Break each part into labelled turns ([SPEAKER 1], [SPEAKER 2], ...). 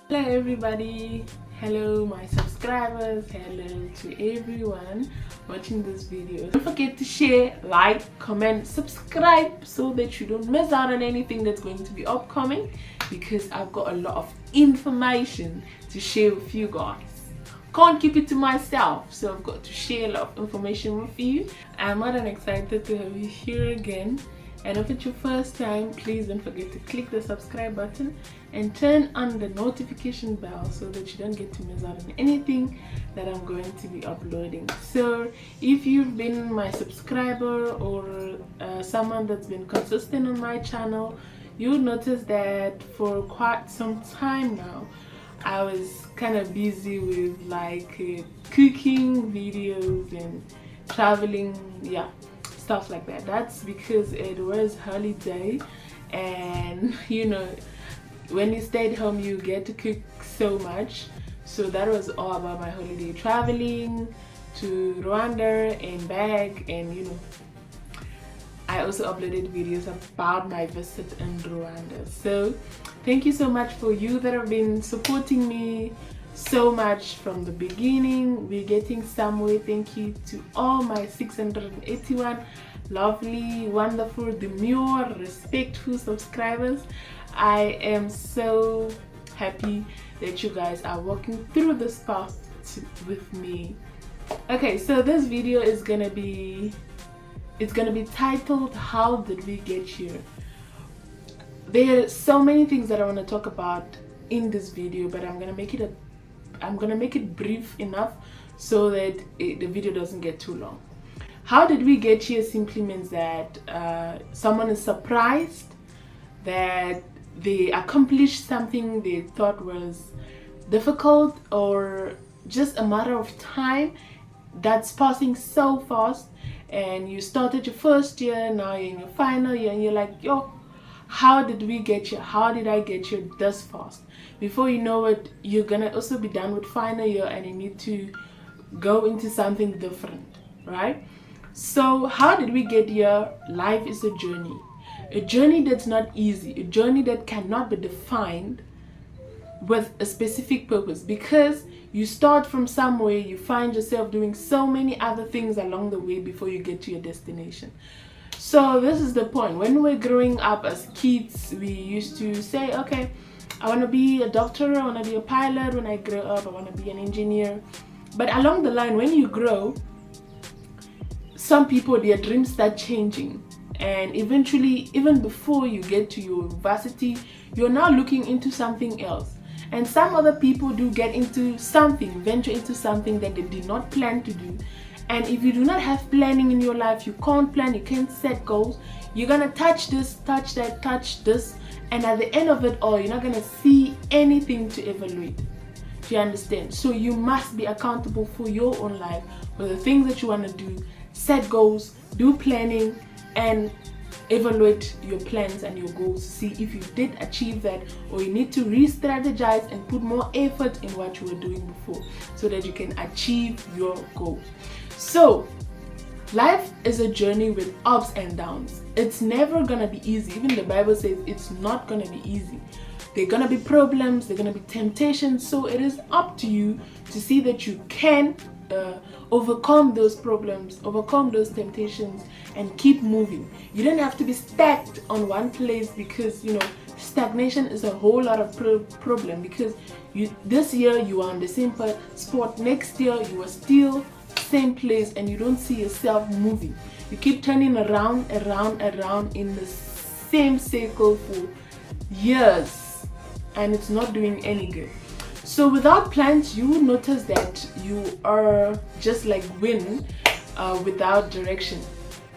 [SPEAKER 1] Hello everybody, hello my subscribers, hello to everyone watching this video. Don't forget to share, like, comment, subscribe so that you don't miss out on anything that's going to be upcoming, because I've got a lot of information to share with you guys. Can't keep it to myself, so I've got to share a lot of information with you. I'm more than excited to have you here again. And if it's your first time, please don't forget to click the subscribe button and turn on the notification bell so that you don't get to miss out on anything that I'm going to be uploading. So if you've been my subscriber or someone that's been consistent on my channel, you'll notice that for quite some time now I was kind of busy with cooking videos and traveling, stuff like that. That's because it was holiday, and you know, when you stayed home you get to cook so much. So that was all about my holiday, traveling to Rwanda and back. And you know, I also uploaded videos about my visit in Rwanda. So thank you so much for you that have been supporting me so much from the beginning. We're getting somewhere. Thank you to all my 681 lovely, wonderful, demure, respectful subscribers. I am so happy that you guys are walking through this path with me. Okay, so this video is gonna be titled "How Did We Get Here?" There are so many things that I want to talk about in this video, but I'm gonna make it brief enough so that the video doesn't get too long. How did we get here simply means that someone is surprised that they accomplished something they thought was difficult, or just a matter of time that's passing so fast. And you started your first year, now you're in your final year, and you're like, yo, how did we get here? How did I get here this fast? Before you know it, you're gonna also be done with final year and you need to go into something different, right? So how did we get here? Life is a journey that's not easy, a journey that cannot be defined with a specific purpose, because you start from somewhere, you find yourself doing so many other things along the way before you get to your destination. So this is the point. When we're growing up as kids, we used to say, okay, I want to be a doctor, I want to be a pilot. When I grow up, I want to be an engineer. But along the line, when you grow, some people, their dreams start changing, and eventually, even before you get to your university, you're now looking into something else. And some other people do get into something, venture into something that they did not plan to do. And if you do not have planning in your life, you can't plan, you can't set goals, you're gonna touch this, touch that, touch this, and at the end of it all, you're not gonna see anything to evaluate. Do you understand? So you must be accountable for your own life, for the things that you want to do. Set goals, do planning, and evaluate your plans and your goals to see if you did achieve that, or you need to re-strategize and put more effort in what you were doing before so that you can achieve your goals. So life is a journey with ups and downs. It's never gonna be easy. Even the Bible says it's not gonna be easy. There are gonna be problems, there are gonna be temptations. So it is up to you to see that you can overcome those problems, overcome those temptations, and keep moving. You don't have to be stacked on one place, because you know, stagnation is a whole lot of problem, because this year you are on the same spot, next year you are still same place, and you don't see yourself moving. You keep turning around in the same circle for years, and it's not doing any good. So without plans, you will notice that you are just like wind without direction.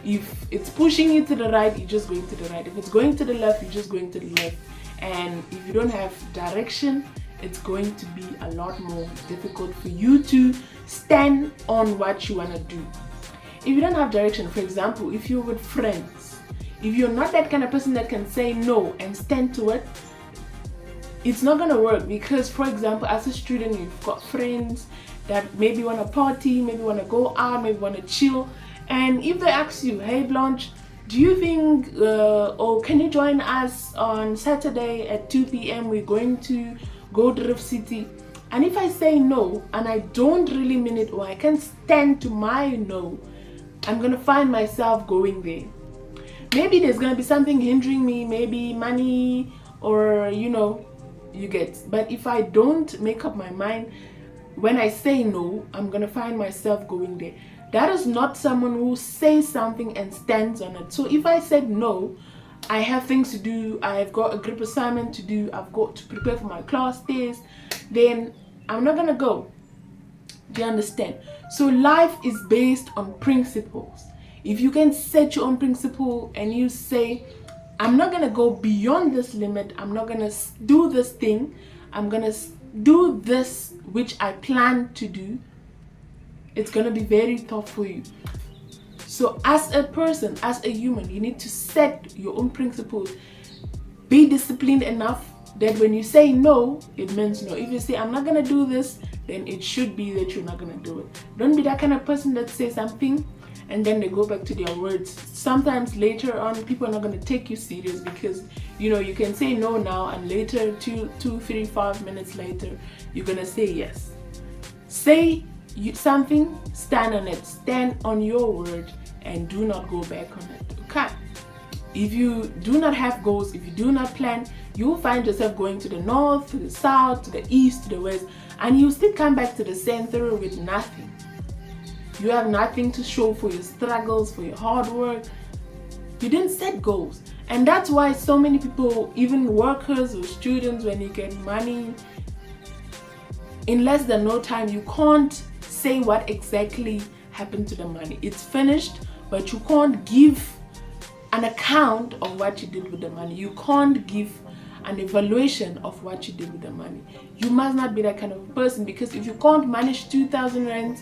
[SPEAKER 1] If it's pushing you to the right, you're just going to the right. If it's going to the left, you're just going to the left. And if you don't have direction, it's going to be a lot more difficult for you to stand on what you want to do. If you don't have direction, for example, if you're with friends, if you're not that kind of person that can say no and stand to it, it's not gonna work. Because for example, as a student, you've got friends that maybe want to party, maybe want to go out, maybe want to chill, and if they ask you, hey Blanche, do you think or can you join us on Saturday at 2 p.m. we're going to go to Rift City. And if I say no and I don't really mean it, or I can't stand to my no, I'm gonna find myself going there. Maybe there's gonna be something hindering me, maybe money, or you get. But if I don't make up my mind, when I say no, I'm gonna find myself going there. That is not someone who says something and stands on it. So if I said no, I have things to do, I've got a group assignment to do, I've got to prepare for my class test, then I'm not gonna go. Do you understand? So life is based on principles. If you can set your own principle and you say, I'm not gonna go beyond this limit, I'm not gonna do this thing, I'm gonna do this which I plan to do, it's gonna be very tough for you. So as a person, as a human, you need to set your own principles. Be disciplined enough that when you say no, it means no. If you say, I'm not gonna do this, then it should be that you're not gonna do it. Don't be that kind of person that says something and then they go back to their words. Sometimes later on, people are not gonna take you serious because you can say no now, and later 2, 3, 5 minutes later, you're gonna say yes. Say something, stand on it, stand on your word, and do not go back on it. Okay? If you do not have goals, if you do not plan, you will find yourself going to the north, to the south, to the east, to the west, and you still come back to the center with nothing. You have nothing to show for your struggles, for your hard work. You didn't set goals. And that's why so many people, even workers or students, when you get money, in less than no time, you can't say what exactly happened to the money. It's finished, but you can't give an account of what you did with the money. You can't give an evaluation of what you did with the money. You must not be that kind of person, because if you can't manage 2,000 rands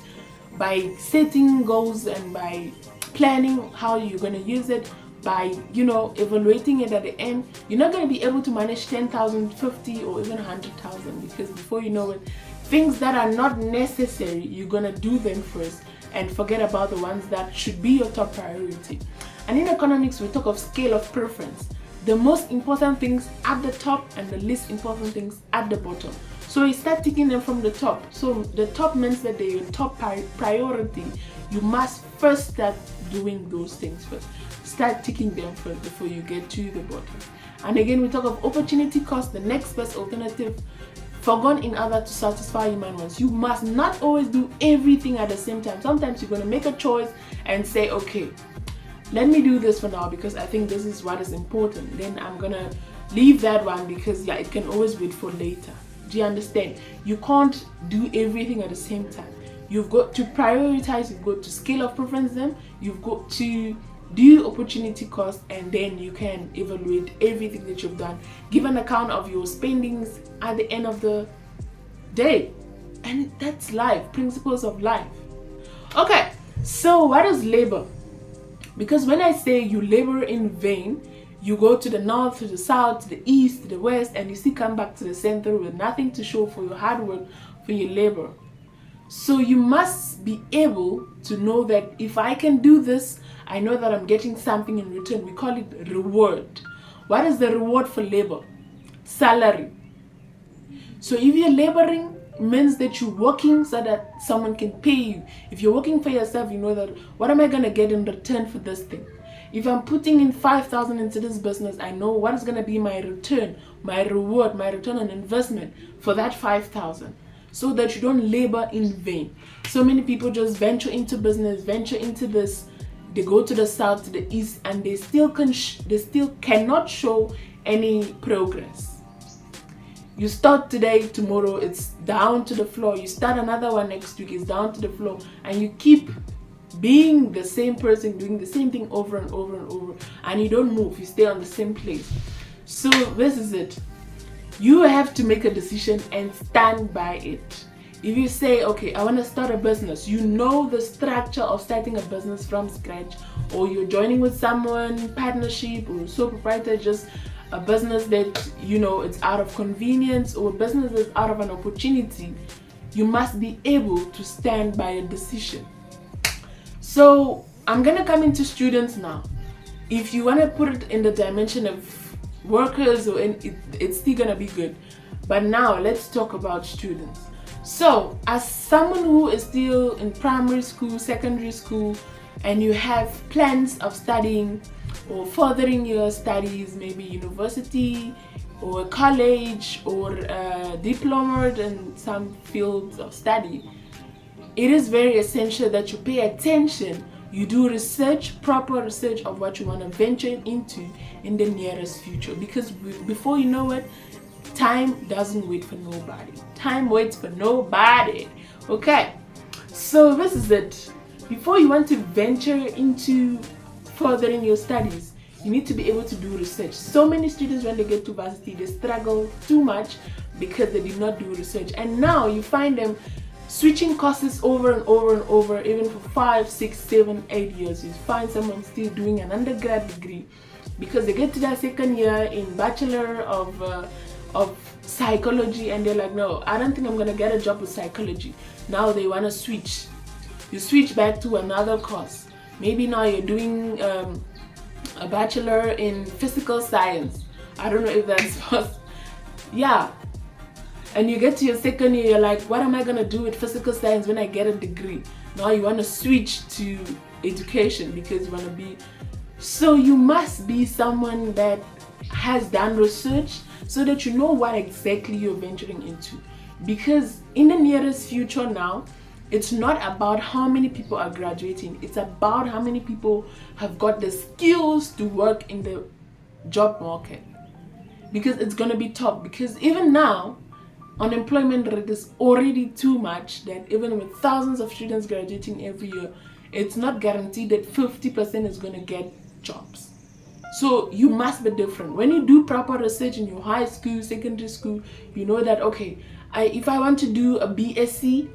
[SPEAKER 1] by setting goals and by planning how you're going to use it, by evaluating it at the end, you're not going to be able to manage 10,000, 50, or even 100,000, because before you know it, things that are not necessary, you're going to do them first and forget about the ones that should be your top priority. And in economics, we talk of scale of preference. The most important things at the top and the least important things at the bottom. So you start taking them from the top. So the top means that they're your top priority. You must first start doing those things first. Start ticking them first before you get to the bottom. And again, we talk of opportunity cost, the next best alternative, forgone in order to satisfy human wants. You must not always do everything at the same time. Sometimes you're going to make a choice and say, okay, let me do this for now because I think this is what is important. Then I'm going to leave that one because it can always wait for later. Do you understand? You can't do everything at the same time. You've got to prioritize, you've got to scale of preference them, you've got to do opportunity cost, and then you can evaluate everything that you've done. Give an account of your spendings at the end of the day. And that's life, principles of life. Okay, so what is labor? Because when I say you labor in vain, you go to the north, to the south, to the east, to the west, and you still come back to the center with nothing to show for your hard work, for your labor. So you must be able to know that if I can do this, I know that I'm getting something in return. We call it reward. What is the reward for labor? Salary. So if you're laboring, it means that you're working so that someone can pay you. If you're working for yourself, you know that what am I going to get in return for this thing? If I'm putting in 5,000 into this business, I know what is going to be my return, my reward, my return on investment for that 5,000. So that you don't labor in vain. So many people just venture into business, venture into this. They go to the south, to the east, and they still cannot show any progress. You start today, tomorrow it's down to the floor. You start another one next week, it's down to the floor, and you keep being the same person, doing the same thing over and over and over, and you don't move. You stay on the same place. So this is it. You have to make a decision and stand by it. If you say, okay, I want to start a business, you know the structure of starting a business from scratch, or you're joining with someone, partnership, or sole proprietor, just a business that, it's out of convenience, or a business that's out of an opportunity, you must be able to stand by a decision. So I'm going to come into students now. If you want to put it in the dimension of workers, it's still gonna be good, But now let's talk about students. So as someone who is still in primary school, secondary school, and you have plans of studying or furthering your studies, maybe university or college or a diploma in some fields of study, it is very essential that you pay attention. You do research, proper research of what you want to venture into in the nearest future, because before you know it, time doesn't wait for nobody. Time waits for nobody. Okay, so this is it. Before you want to venture into furthering your studies, you need to be able to do research. So many students, when they get to varsity, they struggle too much because they did not do research, and now you find them switching courses over and over and over, even for 5, 6, 7, 8 years. You find someone still doing an undergrad degree because they get to their second year in Bachelor of Psychology, and they're like, no, I don't think I'm gonna get a job with psychology. Now they want to switch. You switch back to another course. Maybe now you're doing a Bachelor in Physical Science. I don't know if that's possible. Yeah. And you get to your second year, you're like, what am I gonna do with Physical Science when I get a degree? Now you want to switch to education because you want to be. So you must be someone that has done research so that you know what exactly you're venturing into. Because in the nearest future now, it's not about how many people are graduating. It's about how many people have got the skills to work in the job market. Because it's gonna be tough. Because even now, unemployment rate is already too much that even with thousands of students graduating every year, it's not guaranteed that 50% is going to get jobs. So you must be different. When you do proper research in your high school, secondary school, you know that, okay, if I want to do a BSc,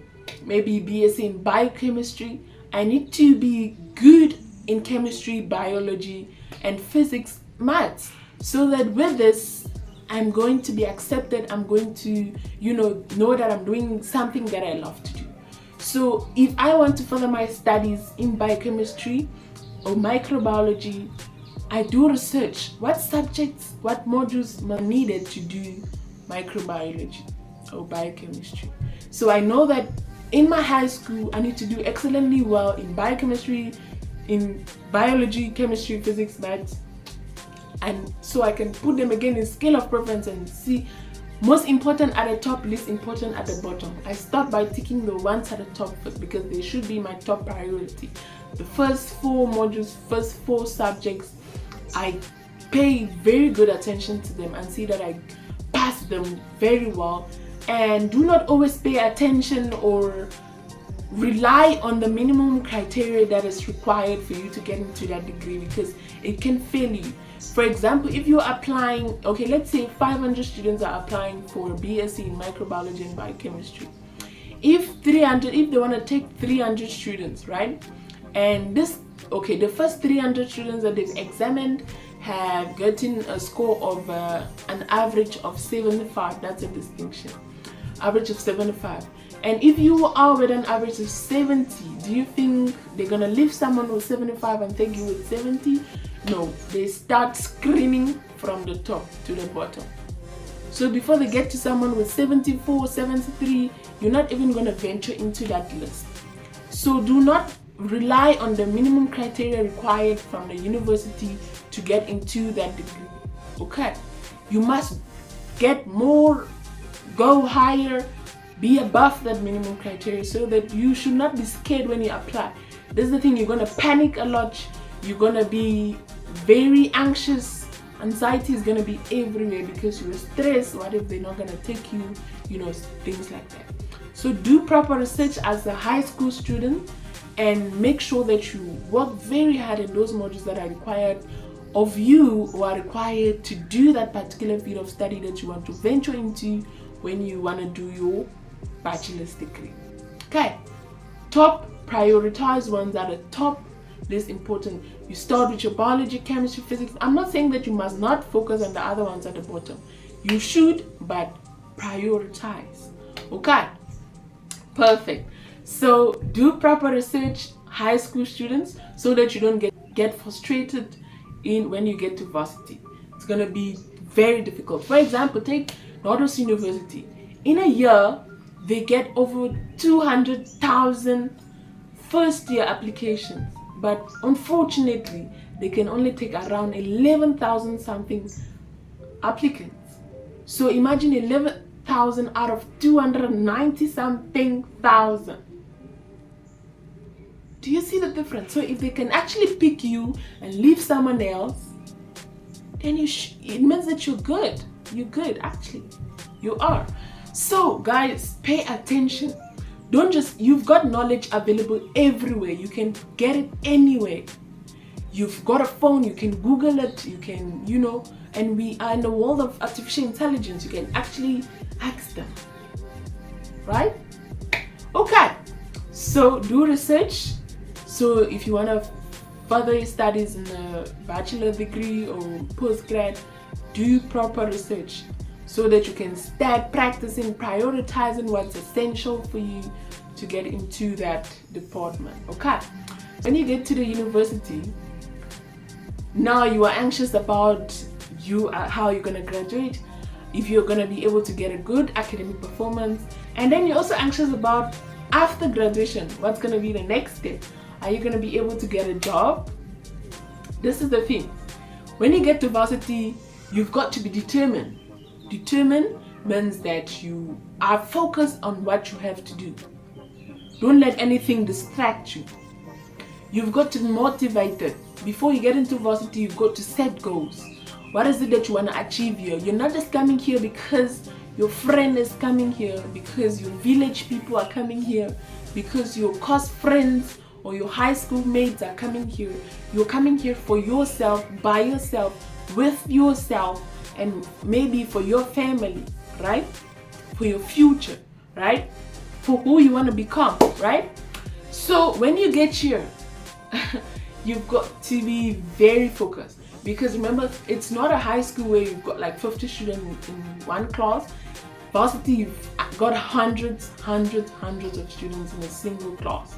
[SPEAKER 1] maybe BSc in biochemistry, I need to be good in chemistry, biology, and physics, maths, so that with this, I'm going to be accepted. I'm going to, know that I'm doing something that I love to do. So if I want to further my studies in biochemistry or microbiology, I do research what subjects, what modules are needed to do microbiology or biochemistry. So I know that in my high school, I need to do excellently well in biochemistry, in biology, chemistry, physics, maths, and so I can put them again in scale of preference and see most important at the top, least important at the bottom. I start by ticking the ones at the top first because they should be my top priority. The first 4 modules, first 4 subjects, I pay very good attention to them and see that I pass them very well, and do not always pay attention or rely on the minimum criteria that is required for you to get into that degree, because it can fail you. For example, if you're applying, okay, let's say 500 students are applying for a BSc in microbiology and biochemistry. If they want to take 300 students, right? And the first 300 students that they've examined have gotten a score of an average of 75. That's a distinction. Average of 75. And if you are with an average of 70, do you think they're gonna leave someone with 75 and take you with 70? No, they start screening from the top to the bottom. So before they get to someone with 74, 73, you're not even gonna venture into that list. So do not rely on the minimum criteria required from the university to get into that degree. Okay, you must get more, go higher, be above that minimum criteria, so that you should not be scared when you apply. This is the thing, you're gonna panic a lot, you're gonna be very anxious, anxiety is gonna be everywhere because you're stressed. What if they're not gonna take you, things like that. So do proper research as a high school student and make sure that you work very hard in those modules that are required of you, or are required to do that particular field of study that you want to venture into when you want to do your bachelor's degree. Okay, top prioritized ones are the top list important. You start with your biology, chemistry, physics. I'm not saying that you must not focus on the other ones at the bottom. You should, but prioritize. Okay, perfect. So do proper research, high school students, so that you don't get frustrated when you get to varsity. It's gonna be very difficult. For example, take Northwest University, in a year, they get over 200,000 first year applications. But unfortunately, they can only take around 11,000 something applicants. So imagine 11,000 out of 290 something thousand. Do you see the difference? So if they can actually pick you and leave someone else, then it means that you're good. You're good, actually. You are. So guys, pay attention. Don't just, you've got knowledge available everywhere. You can get it anywhere. You've got a phone, you can Google it, you can, and we are in the world of artificial intelligence. You can actually ask them, right? Okay, so do research. So if you want to further your studies in a bachelor degree or postgrad, do proper research so that you can start practicing, prioritizing what's essential for you to get into that department. Okay, when you get to the university, now you are anxious about how you're going to graduate, if you're going to be able to get a good academic performance, and then you're also anxious about after graduation, what's going to be the next step. Are you going to be able to get a job? This is the thing. When you get to varsity, you've got to be determined. Determined means that you are focused on what you have to do. Don't let anything distract you. You've got to be motivated. Before you get into varsity, you've got to set goals. What is it that you want to achieve here? You're not just coming here because your friend is coming here, because your village people are coming here, because your course friends or your high school mates are coming here. You're coming here for yourself, by yourself, with yourself, and maybe for your family, right? For your future, right? For who you want to become, right? So when you get here, you've got to be very focused, because remember, it's not a high school where you've got like 50 students in one class. Varsity, you've got hundreds of students in a single class.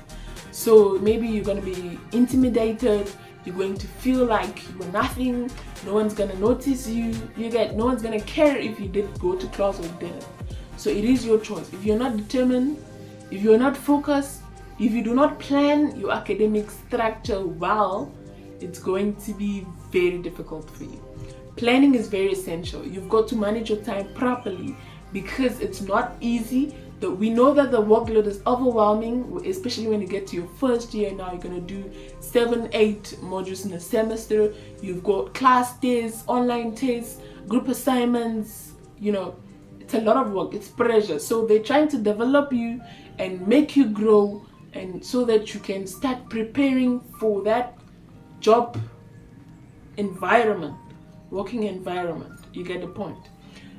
[SPEAKER 1] So maybe you're going to be intimidated, you're going to feel like you're nothing, no one's going to notice you, no one's going to care if you did go to class or didn't. So it is your choice. If you're not determined, if you're not focused, if you do not plan your academic structure well, it's going to be very difficult for you. Planning is very essential. You've got to manage your time properly, because it's not easy. We know that the workload is overwhelming, especially when you get to your first year. Now you're going to do 7-8 modules in a semester. You've got class tests, online tests, group assignments. It's a lot of work, it's pressure. So they're trying to develop you and make you grow, and so that you can start preparing for that job environment, working environment. You get the point.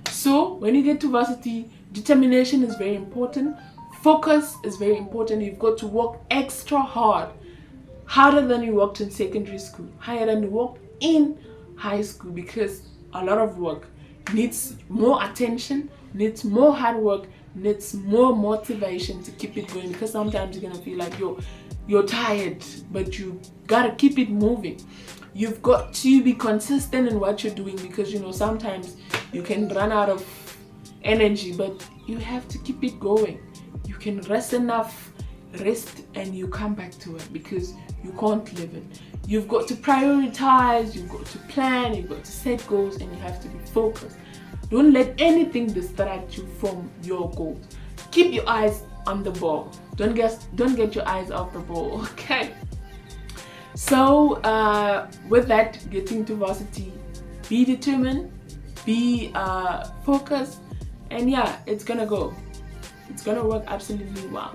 [SPEAKER 1] So when you get to varsity, determination is very important. Focus is very important. You've got to work extra hard, harder than you worked in secondary school, higher than you worked in high school, because a lot of work needs more attention, needs more hard work, needs more motivation to keep it going, because sometimes you're gonna feel like you're tired, but you gotta keep it moving. You've got to be consistent in what you're doing, because sometimes you can run out of energy, but you have to keep it going. You can rest enough, and you come back to it, because you can't live it. You've got to prioritize, you've got to plan, you've got to set goals, and you have to be focused. Don't let anything distract you from your goals. Keep your eyes on the ball. Don't get your eyes off the ball, okay? So with that, getting to varsity, be determined, be focused, and yeah, it's gonna work absolutely well.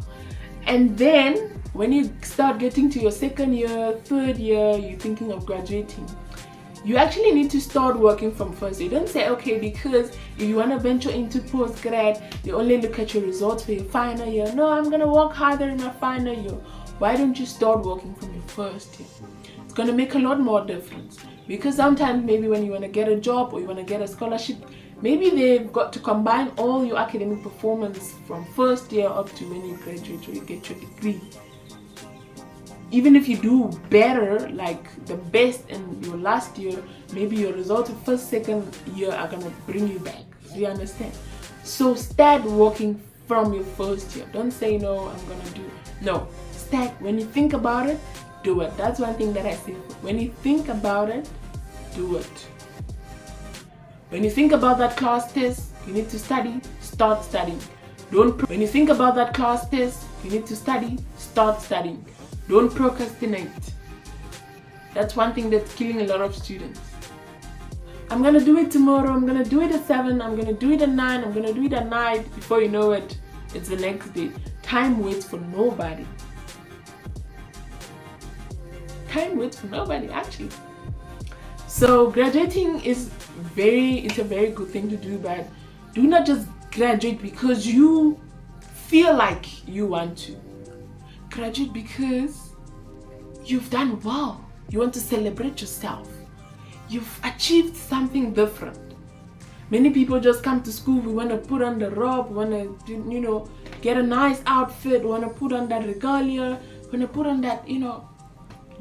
[SPEAKER 1] And then when you start getting to your second year, third year, you're thinking of graduating, you actually need to start working from first year. Don't say, okay, because if you want to venture into postgrad, you only look at your results for your final year. No, I'm gonna work harder in my final year. Why don't you start working from your first year? It's gonna make a lot more difference, because sometimes maybe when you want to get a job or you want to get a scholarship, maybe they've got to combine all your academic performance from first year up to when you graduate or you get your degree. Even if you do better, like the best in your last year, maybe your results of first, second year are gonna bring you back. Do you understand? So start working from your first year. Don't say no, I'm gonna do. No, start. When you think about it, do it. That's one thing that I say. When you think about it, do it. When you think about that class test, you need to study, start studying. When you think about that class test, you need to study, start studying. Don't procrastinate. That's one thing that's killing a lot of students. I'm gonna do it tomorrow, I'm gonna do it at 7, I'm gonna do it at 9, I'm gonna do it at night. Before you know it, it's the next day. Time waits for nobody. Time waits for nobody, actually. So graduating is it's a very good thing to do, but do not just graduate because you feel like you want to. Graduate because you've done well. You want to celebrate yourself. You've achieved something different. Many people just come to school, we want to put on the robe, we want to, get a nice outfit, we want to put on that regalia, we want to put on that,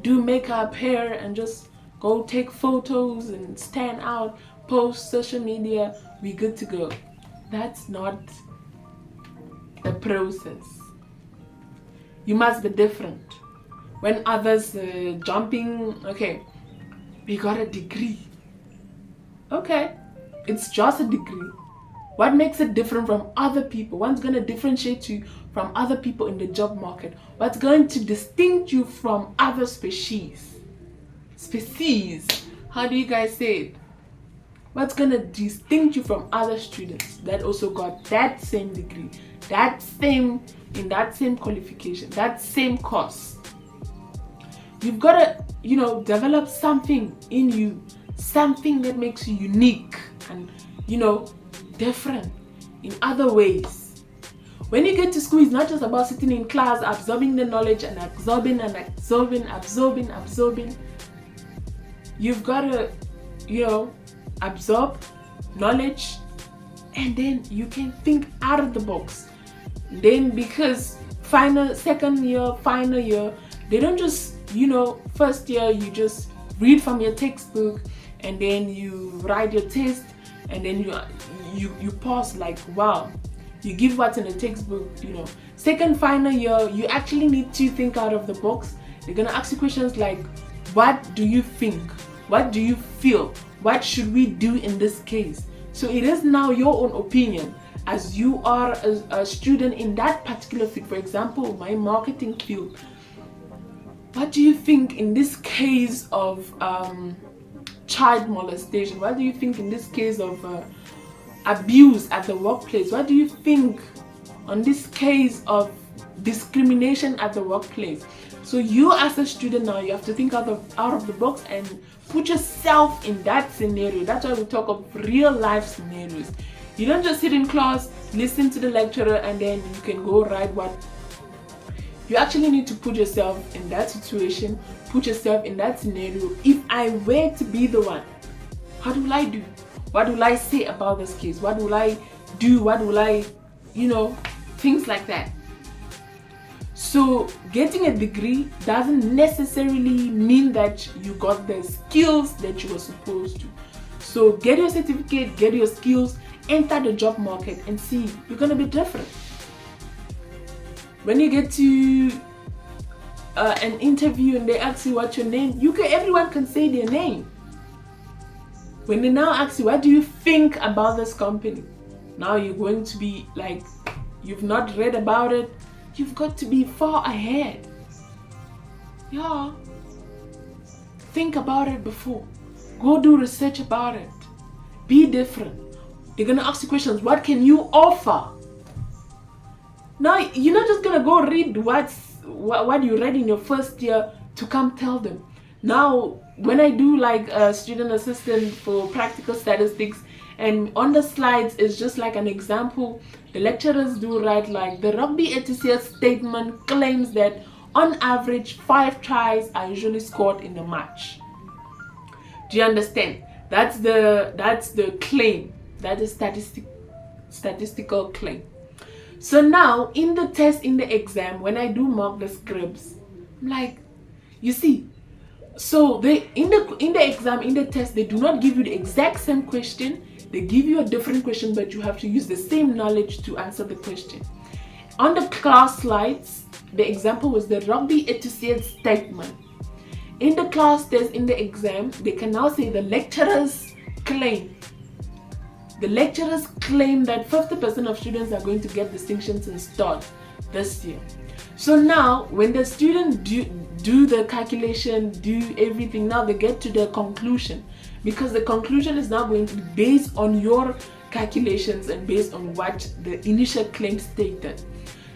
[SPEAKER 1] do makeup, hair, and just go take photos and stand out, post social media, we good to go. That's not the process. You must be different. When others jumping, okay, we got a degree. Okay, it's just a degree. What makes it different from other people? What's going to differentiate you from other people in the job market? What's going to distinct you from other species? Species. How do you guys say it? What's going to distinct you from other students that also got that same degree, in that same qualification, that same course? You've got to, develop something in you, something that makes you unique and, different in other ways. When you get to school, it's not just about sitting in class, absorbing the knowledge and absorbing. You've got to, absorb knowledge, and then you can think out of the box. Then because second year, final year, they don't just, first year you just read from your textbook and then you write your test and then you pass like wow, you give what's in the textbook. Second final year, you actually need to think out of the box. They're gonna ask you questions like, what do you think? What do you feel? What should we do in this case? So it is now your own opinion as you are a student in that particular field. For example, my marketing field. What do you think in this case of child molestation? What do you think in this case of abuse at the workplace? What do you think on this case of discrimination at the workplace? So you as a student now, you have to think out of the box and put yourself in that scenario. That's why we talk of real life scenarios. You don't just sit in class, listen to the lecturer, and then you can go write what. You actually need to put yourself in that situation, put yourself in that scenario. If I were to be the one, what will I do? What will I say about this case? What will I do? What will I, things like that. So getting a degree doesn't necessarily mean that you got the skills that you were supposed to. So get your certificate, get your skills, enter the job market and see, you're going to be different. When you get to an interview and they ask you what's your name, everyone can say their name. When they now ask you, what do you think about this company? Now you're going to be like, you've not read about it. You've got to be far ahead. Yeah. Think about it before. Go do research about it. Be different. They're going to ask you questions. What can you offer? Now, you're not just going to go read what you read in your first year to come tell them. Now, when I do like a student assistant for practical statistics, and on the slides is just like an example, the lecturers do write like the Rugby Etiquette statement claims that on average 5 tries are usually scored in a match. Do you understand? That's the claim. That is statistical claim. So now in the test, in the exam, when I do mock the scripts, I'm like, you see, so they in the exam, in the test, they do not give you the exact same question. They give you a different question, but you have to use the same knowledge to answer the question. On the class slides, the example was the rugby associate statement. In the class test, in the exam, they can now say the lecturers claim. The lecturers claim that 50% of students are going to get distinctions in START this year. So now, when the students do the calculation, do everything, now they get to the conclusion, because the conclusion is now going to be based on your calculations and based on what the initial claim stated.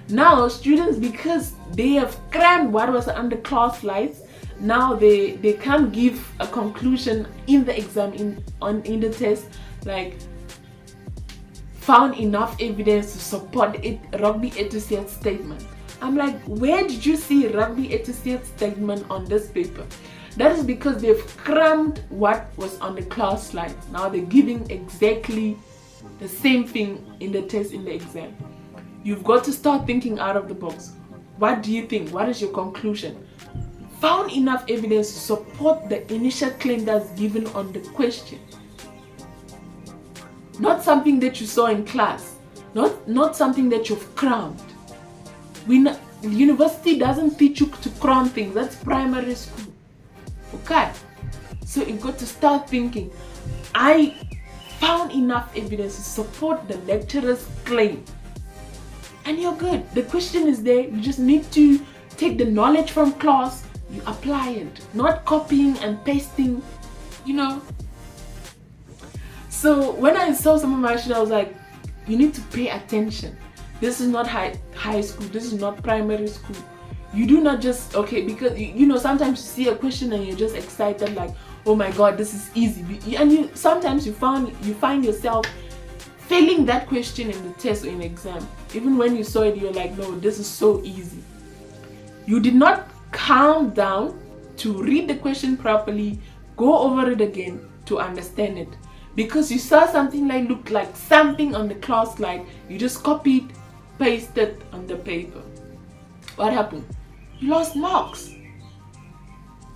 [SPEAKER 1] Now, students, because they have crammed what was on the class slides, now they can't give a conclusion in the exam, in the test, like found enough evidence to support it rugby associate statement. I'm like, where did you see rugby associate statement on this paper? That is because they've crammed what was on the class slides. Now they're giving exactly the same thing in the test, in the exam. You've got to start thinking out of the box. What do you think? What is your conclusion? Found enough evidence to support the initial claim that's given on the question. Not something that you saw in class. Not something that you've crammed. University doesn't teach you to cram things. That's primary school. Okay? So you've got to start thinking. I found enough evidence to support the lecturer's claim. And you're good. The question is there. You just need to take the knowledge from class, you apply it. Not copying and pasting, So when I saw some of my students, I was like, you need to pay attention. This is not high school. This is not primary school. You do not just, because sometimes you see a question and you're just excited, like, oh my god, this is easy. And sometimes you find yourself failing that question in the test or in exam. Even when you saw it, you're like, no, this is so easy. You did not calm down to read the question properly, go over it again to understand it. Because you saw something like looked like something on the class slide, you just copied, pasted on the paper. What happened? You lost marks.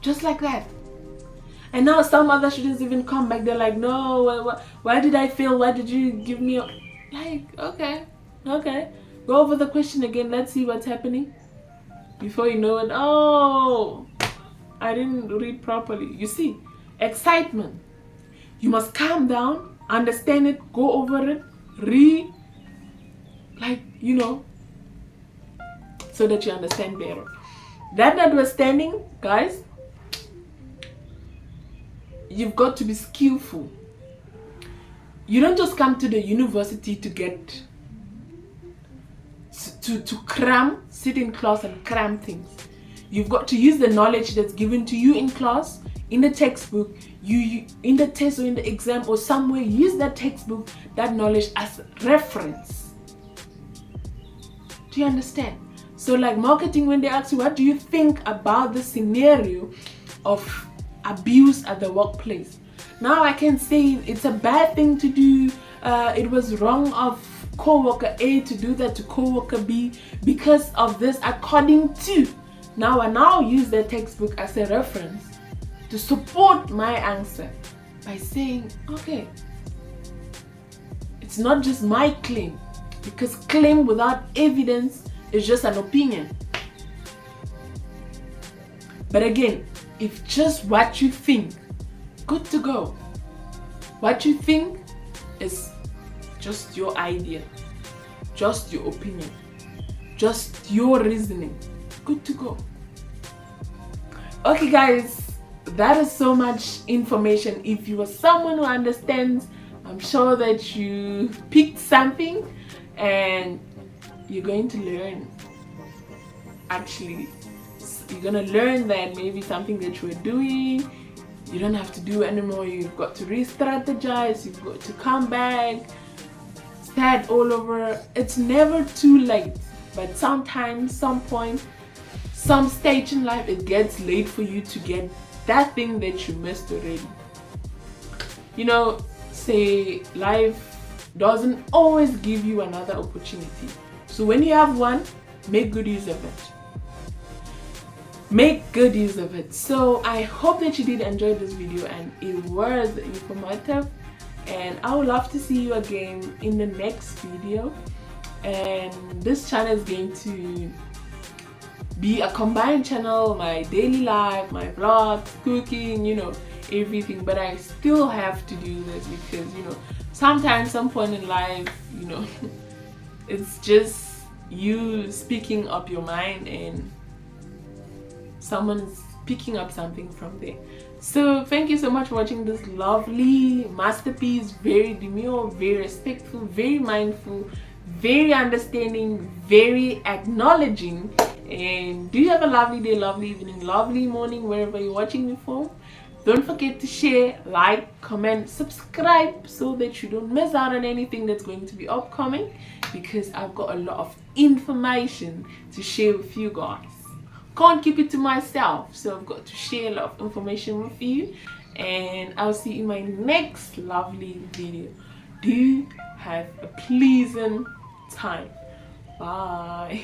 [SPEAKER 1] Just like that. And now some other students even come back, they're like, no, why did I fail? Why did you give me like, okay, go over the question again, let's see what's happening. Before you know it, oh, I didn't read properly. You see, excitement. You must calm down, understand it, go over it, read, so that you understand better. That notwithstanding, guys, you've got to be skillful. You don't just come to the university to get to cram, sit in class and cram things. You've got to use the knowledge that's given to you in class, in the textbook, you in the test or in the exam or somewhere. Use that textbook, that knowledge as reference. Do you understand? So like marketing, when they ask you, what do you think about the scenario of abuse at the workplace? Now I can say it's a bad thing to do. It was wrong of co-worker A to do that to co-worker B because of this, according to. Now I use the textbook as a reference to support my answer by saying, okay, it's not just my claim, because claim without evidence is just an opinion. But again, if just what you think, good to go. What you think is just your idea, just your opinion, just your reasoning, good to go. Okay guys, that is so much information. If you are someone who understands, I'm sure that you picked something and you're going to learn. Actually, you're going to learn that maybe something that you were doing, you don't have to do anymore. You've got to re-strategize, you've got to come back, start all over. It's never too late, but sometimes, some point, some stage in life, it gets late for you to get that thing that you missed already. Say life doesn't always give you another opportunity. So when you have one, make good use of it. Make good use of it. So I hope that you did enjoy this video and it was informative and I would love to see you again in the next video. And this channel is going to be a combined channel, my daily life, my vlogs, cooking, you know, everything. But I still have to do this because, you know, sometimes, some point in life, you know, it's just you speaking up your mind and someone's picking up something from there. So thank you so much for watching this lovely masterpiece. Very demure, very respectful, very mindful, very understanding, very acknowledging. And do you have a lovely day, lovely evening, lovely morning, wherever you're watching me from. Don't forget to share, like, comment, subscribe so that you don't miss out on anything that's going to be upcoming, because I've got a lot of information to share with you guys. Can't keep it to myself, so I've got to share a lot of information with you, and I'll see you in my next lovely video. Do have a pleasant time. Bye.